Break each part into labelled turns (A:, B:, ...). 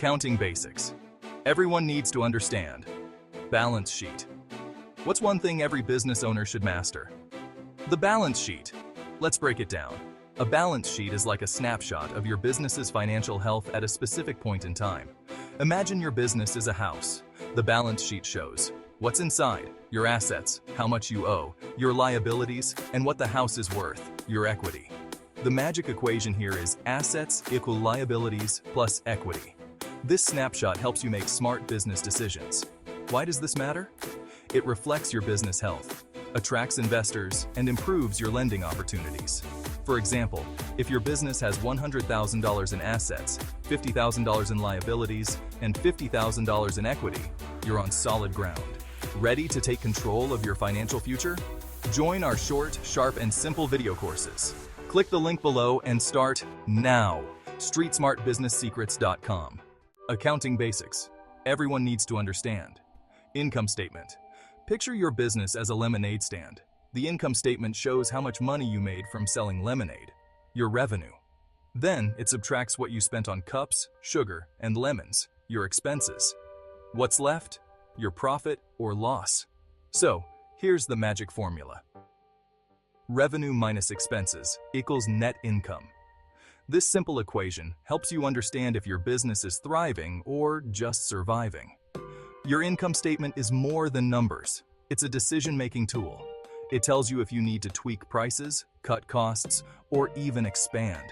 A: Accounting basics. Everyone needs to understand. Balance sheet. What's one thing every business owner should master? The balance sheet. Let's break it down. A balance sheet is like a snapshot of your business's financial health at a specific point in time. Imagine your business is a house. The balance sheet shows what's inside, your assets, how much you owe, your liabilities, and what the house is worth, your equity. The magic equation here is assets equal liabilities plus equity. This snapshot helps you make smart business decisions. Why does this matter? It reflects your business health, attracts investors, and improves your lending opportunities. For example, if your business has $100,000 in assets, $50,000 in liabilities, and $50,000 in equity, you're on solid ground. Ready to take control of your financial future? Join our short, sharp, and simple video courses. Click the link below and start now. StreetSmartBusinessSecrets.com. Accounting basics. Everyone needs to understand. Income statement. Picture your business as a lemonade stand. The income statement shows how much money you made from selling lemonade, your revenue. Then it subtracts what you spent on cups, sugar, and lemons, your expenses. What's left? Your profit or loss. So, here's the magic formula. Revenue minus expenses equals net income. This simple equation helps you understand if your business is thriving or just surviving. Your income statement is more than numbers. It's a decision-making tool. It tells you if you need to tweak prices, cut costs, or even expand.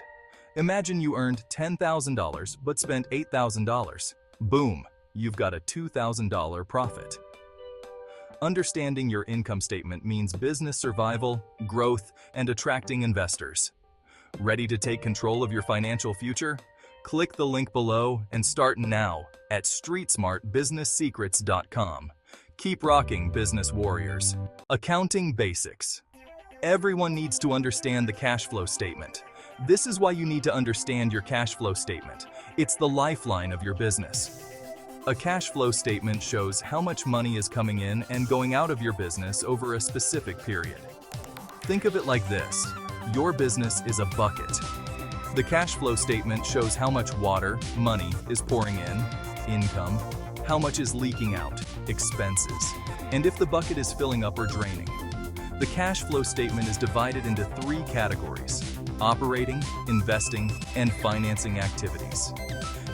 A: Imagine you earned $10,000 but spent $8,000. Boom, you've got a $2,000 profit. Understanding your income statement means business survival, growth, and attracting investors. Ready to take control of your financial future? Click the link below and start now at StreetSmartBusinessSecrets.com. Keep rocking, business warriors. Accounting basics. Everyone needs to understand the cash flow statement. This is why you need to understand your cash flow statement. It's the lifeline of your business. A cash flow statement shows how much money is coming in and going out of your business over a specific period. Think of it like this. Your business is a bucket. The cash flow statement shows how much water, money, is pouring in, income, how much is leaking out, expenses, and if the bucket is filling up or draining. The cash flow statement is divided into 3 categories: operating, investing, and financing activities.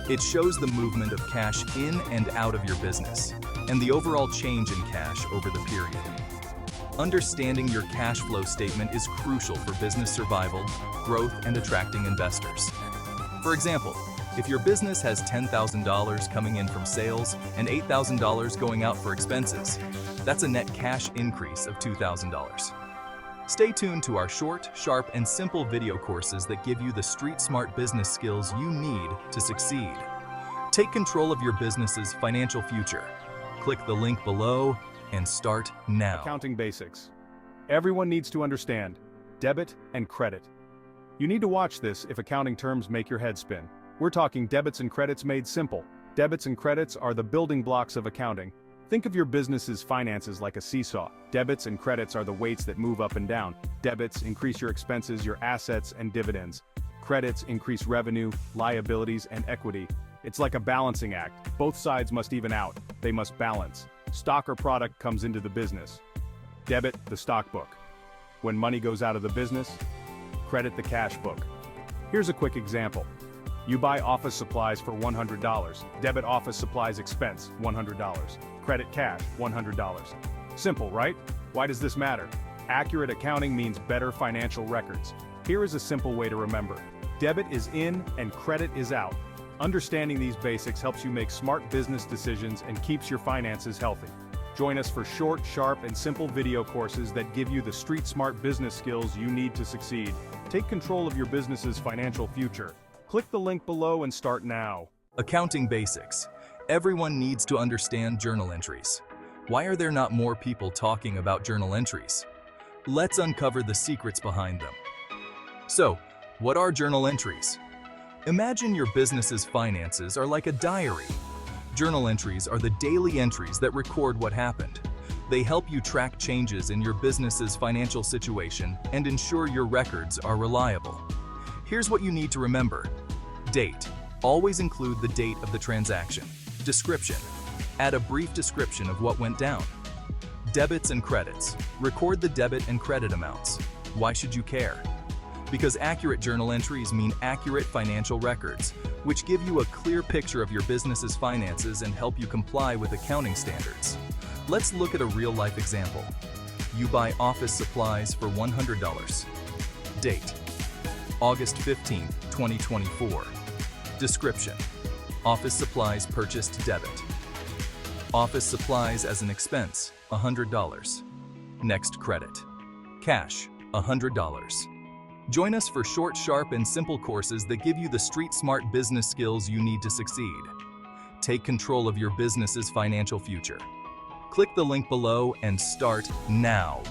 A: It shows the movement of cash in and out of your business, and the overall change in cash over the period. Understanding your cash flow statement is crucial for business survival, growth, and attracting investors. For example, if your business has $10,000 coming in from sales and $8,000 going out for expenses, that's a net cash increase of $2,000. Stay tuned to our short, sharp, and simple video courses that give you the street smart business skills you need to succeed. Take control of your business's financial future. Click the link below and start now.
B: Accounting basics. Everyone needs to understand debit and credit. You need to watch this if accounting terms make your head spin. We're talking debits and credits made simple. Debits and credits are the building blocks of accounting. Think of your business's finances like a seesaw. Debits and credits are the weights that move up and down. Debits increase your expenses, your assets, and dividends. Credits increase revenue, liabilities, and equity. It's like a balancing act. Both sides must even out. They must balance. Stock or product comes into the business. Debit the stock book. When money goes out of the business, credit the cash book. Here's a quick example. You buy office supplies for $100. Debit office supplies expense, $100. Credit cash, $100. Simple, right? Why does this matter? Accurate accounting means better financial records. Here is a simple way to remember. Debit is in and credit is out. Understanding these basics helps you make smart business decisions and keeps your finances healthy. Join us for short, sharp, and simple video courses that give you the street smart business skills you need to succeed. Take control of your business's financial future. Click the link below and start now.
A: Accounting basics. Everyone needs to understand journal entries. Why are there not more people talking about journal entries? Let's uncover the secrets behind them. So, what are journal entries? Imagine your business's finances are like a diary. Journal entries are the daily entries that record what happened. They help you track changes in your business's financial situation and ensure your records are reliable. Here's what you need to remember. Date. Always include the date of the transaction. Description. Add a brief description of what went down. Debits and credits. Record the debit and credit amounts. Why should you care? Because accurate journal entries mean accurate financial records, which give you a clear picture of your business's finances and help you comply with accounting standards. Let's look at a real-life example. You buy office supplies for $100. Date: August 15, 2024. Description: office supplies purchased debit. Office supplies as an expense, $100. Next credit: cash, $100. Join us for short, sharp, and simple courses that give you the street-smart business skills you need to succeed. Take control of your business's financial future. Click the link below and start now.